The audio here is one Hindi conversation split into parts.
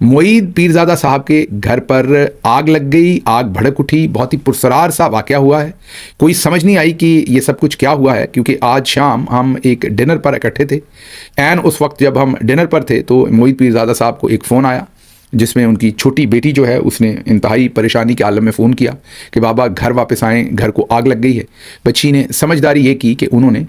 मोईद पीरज़ादा साहब के घर पर आग लग गई, आग भड़क उठी, बहुत ही पुरसरार सा वाक़या हुआ है। कोई समझ नहीं आई कि ये सब कुछ क्या हुआ है, क्योंकि आज शाम हम एक डिनर पर इकट्ठे थे। एन उस वक्त जब हम डिनर पर थे तो मोईद पीरज़ादा साहब को एक फ़ोन आया जिसमें उनकी छोटी बेटी जो है उसने इंतहाई परेशानी के आलम में फ़ोन किया कि बाबा घर वापस आएँ, घर को आग लग गई है। बच्ची ने समझदारी ये की कि उन्होंने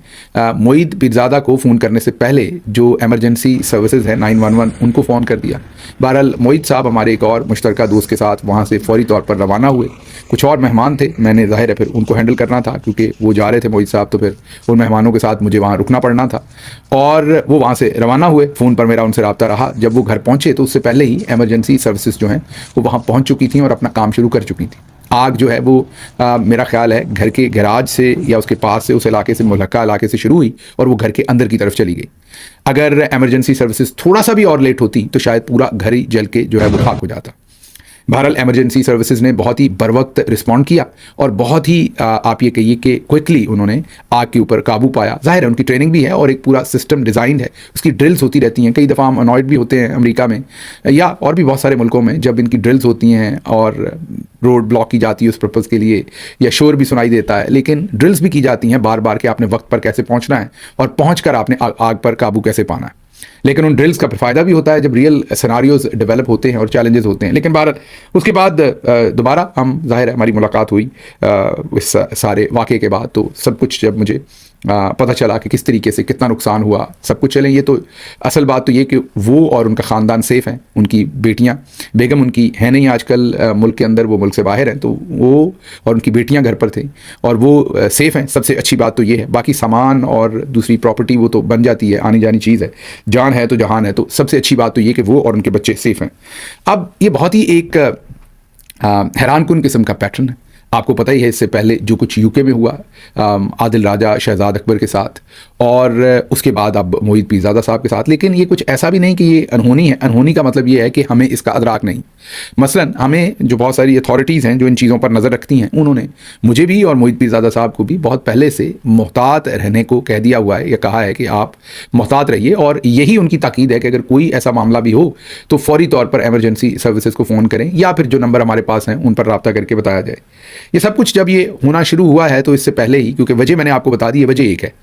मोईद पीरज़ादा को फ़ोन करने से पहले जो एमरजेंसी सर्विसेज है 911 उनको फ़ोन कर दिया। बहरहाल मोईद साहब हमारे एक और मुश्तरका दोस्त के साथ वहाँ से फ़ौरी तौर पर रवाना हुए। कुछ और मेहमान थे, मैंने ज़ाहिर है फिर उनको हैंडल करना था क्योंकि वो जा रहे थे मोईद साहब, तो फिर उन मेहमानों के साथ मुझे वहाँ रुकना पड़ना था और वो वहाँ से रवाना हुए। फ़ोन पर मेरा उनसे रब्ता रहा। जब वो घर पहुँचे तो उससे पहले ही एमरजेंसी सर्विसेज जो हैं वो वहाँ पहुँच चुकी थी और अपना काम शुरू कर चुकी थी। आग जो है वो मेरा ख्याल है घर के गैराज से या उसके पास से उस इलाके से, मुल्हका इलाके से शुरू हुई और वो घर के अंदर की तरफ चली गई। अगर एमरजेंसी सर्विसेज थोड़ा सा भी और लेट होती तो शायद पूरा घर ही जल के जो है वो खाक हो जाता। बहरहाल एमरजेंसी सर्विसेज ने बहुत ही बरवक्त रिस्पॉन्ड किया और बहुत ही आप ये कहिए कि क्विकली उन्होंने आग के ऊपर काबू पाया। जाहिर है उनकी ट्रेनिंग भी है और एक पूरा सिस्टम डिज़ाइन है, उसकी ड्रिल्स होती रहती हैं। कई दफ़ा हम अनॉयड भी होते हैं अमेरिका में या और भी बहुत सारे मुल्कों में जब इनकी ड्रिल्स होती हैं और रोड ब्लॉक की जाती है उस पर्पज़ के लिए या शोर भी सुनाई देता है, लेकिन ड्रिल्स भी की जाती हैं बार बार कि आपने वक्त पर कैसे पहुँचना है और पहुँच कर आपने आग पर काबू कैसे पाना है। लेकिन उन ड्रिल्स का फ़ायदा भी होता है जब रियल सिनारियोज डेवलप होते हैं और चैलेंजेस होते हैं। लेकिन भारत उसके बाद दोबारा हम ज़ाहिर है हमारी मुलाकात हुई इस सारे वाक़े के बाद, तो सब कुछ जब मुझे पता चला कि किस तरीके से कितना नुकसान हुआ सब कुछ। चलें, ये तो असल बात तो ये कि वो और उनका ख़ानदान सेफ़ हैं। उनकी बेटियां, बेगम उनकी है नहीं आजकल मुल्क के अंदर, वो मुल्क से बाहर हैं, तो वो और उनकी बेटियां घर पर थी और वो सेफ़ हैं। सबसे अच्छी बात तो ये है। बाकी सामान और दूसरी प्रॉपर्टी वो तो बन जाती है, आनी जानी चीज़ है, जान है तो जहान है। तो सबसे अच्छी बात तो ये कि वो और उनके बच्चे सेफ़ हैं। अब ये बहुत ही एक हैरानकुन किस्म का पैटर्न है। आपको पता ही है इससे पहले जो कुछ यूके में हुआ आदिल राजा शहजाद अकबर के साथ और उसके बाद अब मोईद पीरज़ादा साहब के साथ। लेकिन ये कुछ ऐसा भी नहीं कि ये अनहोनी है। अनहोनी का मतलब ये है कि हमें इसका अदराक नहीं। मसलन हमें जो बहुत सारी अथॉरिटीज़ हैं जो इन चीज़ों पर नज़र रखती हैं, उन्होंने मुझे भी और मोईद पीरज़ादा साहब को भी बहुत पहले से मोहतात रहने को कह दिया हुआ है या कहा है कि आप मोहतात रहिए। और यही उनकी ताकीद है कि अगर कोई ऐसा मामला भी हो तो फौरी तौर पर एमरजेंसी सर्विसेज को फ़ोन करें या फिर जो नंबर हमारे पास हैं उन पर रब्ता करके बताया जाए। ये सब कुछ जब ये होना शुरू हुआ है तो इससे पहले ही, क्योंकि वजह मैंने आपको बता दी है, वजह एक है,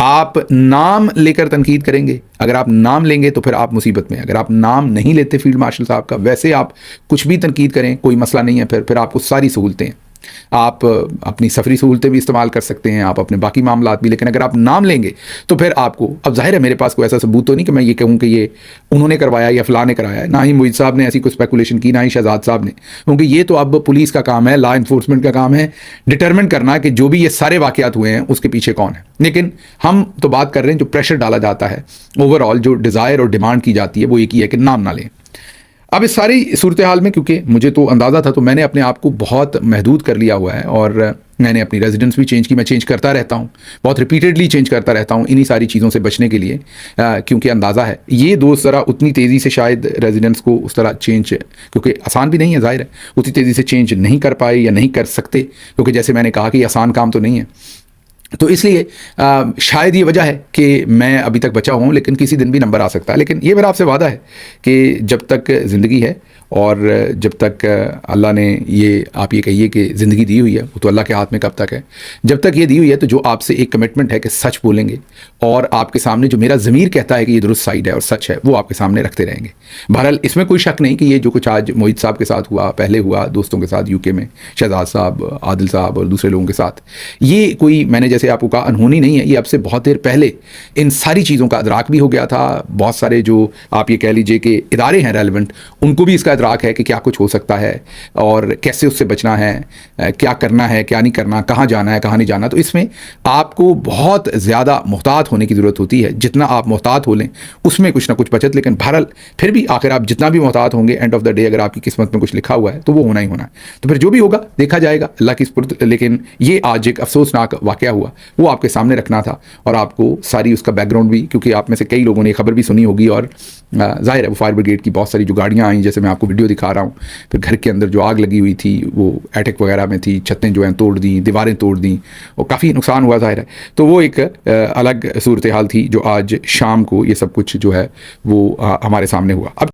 आप नाम लेकर तनकीद करेंगे। अगर आप नाम लेंगे तो फिर आप मुसीबत में। अगर आप नाम नहीं लेते फील्ड मार्शल साहब का, वैसे आप कुछ भी तनकीद करें कोई मसला नहीं है। फिर आपको सारी सहूलतें, आप अपनी सफरी सहूलतें भी इस्तेमाल कर सकते हैं, आप अपने बाकी मामलात भी। लेकिन अगर आप नाम लेंगे तो फिर आपको, अब जाहिर है मेरे पास कोई ऐसा सबूत तो नहीं कि मैं ये कहूँ कि ये उन्होंने करवाया या फलां ने कराया है। ना ही मोईद साहब ने ऐसी कोई स्पेकुलेशन की, ना ही शहजाद साहब ने, क्योंकि ये तो अब पुलिस का काम है, लॉ इन्फोर्समेंट का काम है डिटरमिन करना कि जो भी ये सारे वाक़यात हुए हैं उसके पीछे कौन है। लेकिन हम तो बात कर रहे हैं जो प्रेशर डाला जाता है, ओवरऑल जो डिज़ायर और डिमांड की जाती है वो एक ही है कि नाम ना लें। अब इस सारी सूरत हाल में क्योंकि मुझे तो अंदाज़ा था, तो मैंने अपने आप को बहुत महदूद कर लिया हुआ है और मैंने अपनी रेजिडेंस भी चेंज की। मैं चेंज करता रहता हूँ, बहुत रिपीटेडली चेंज करता रहता हूँ इन्हीं सारी चीज़ों से बचने के लिए, क्योंकि अंदाज़ा है ये दोस्त ज़रा उतनी तेज़ी से शायद रेजिडेंस को उस तरह चेंज, क्योंकि आसान भी नहीं है, ज़ाहिर है उतनी तेज़ी से चेंज नहीं कर पाए या नहीं कर सकते, क्योंकि जैसे मैंने कहा कि आसान काम तो नहीं है। तो इसलिए शायद ये वजह है कि मैं अभी तक बचा हूँ, लेकिन किसी दिन भी नंबर आ सकता है। लेकिन ये मेरा आपसे वादा है कि जब तक ज़िंदगी है और जब तक अल्लाह ने ये, आप ये कहिए कि ज़िंदगी दी हुई है, वो तो अल्लाह के हाथ में कब तक है, जब तक ये दी हुई है तो जो आपसे एक कमिटमेंट है कि सच बोलेंगे और आपके सामने जो मेरा ज़मीर कहता है कि ये दुरुस्त साइड है और सच है, वो आपके सामने रखते रहेंगे। बहरहाल इसमें कोई शक नहीं कि ये जो कुछ आज मोईद साहब के साथ हुआ, पहले हुआ दोस्तों के साथ यूके में, शहजाद साहब, आदिल साहब और दूसरे लोगों के साथ, ये कोई, मैंने जैसे आपको कहा, अनहोनी नहीं है। ये अब से बहुत देर पहले इन सारी चीज़ों का अदराक भी हो गया था। बहुत सारे जो आप ये कह लीजिए कि इदारे हैं रेलिवेंट, उनको भी इसका अदराक है कि क्या कुछ हो सकता है और कैसे उससे बचना है, क्या करना है, क्या नहीं करना, कहाँ जाना है, कहाँ नहीं जाना। तो इसमें आपको बहुत ज़्यादा मोहतात होने की ज़रूरत होती है। जितना आप मोहतात हो लें उसमें कुछ ना कुछ बचत। लेकिन बहरहाल फिर भी आखिर आप जितना भी मोहतात होंगे, एंड ऑफ द डे अगर आपकी किस्मत में कुछ लिखा हुआ है तो वो होना ही होना है। तो फिर जो भी होगा देखा जाएगा, अल्लाह की सुपुर्द। लेकिन ये आज एक अफसोसनाक वाक़या हुआ, वो आपके सामने रखना था और आपको सारी उसका बैकग्राउंड भी, क्योंकि आप में से कई लोगों ने खबर भी सुनी होगी और जाहिर है वो फायर ब्रिगेड की बहुत सारी जो गाड़ियाँ आई, जैसे मैं आपको वीडियो दिखा रहा हूँ, फिर घर के अंदर जो आग लगी हुई थी वो एटेक वगैरह में थी, छतें जो हैं तोड़ दी, दीवारें तोड़ दी और काफ़ी नुकसान हुआ ज़ाहिर है। तो वो एक अलग सूरत हाल थी जो आज शाम को ये सब कुछ जो है वो हमारे सामने हुआ। अब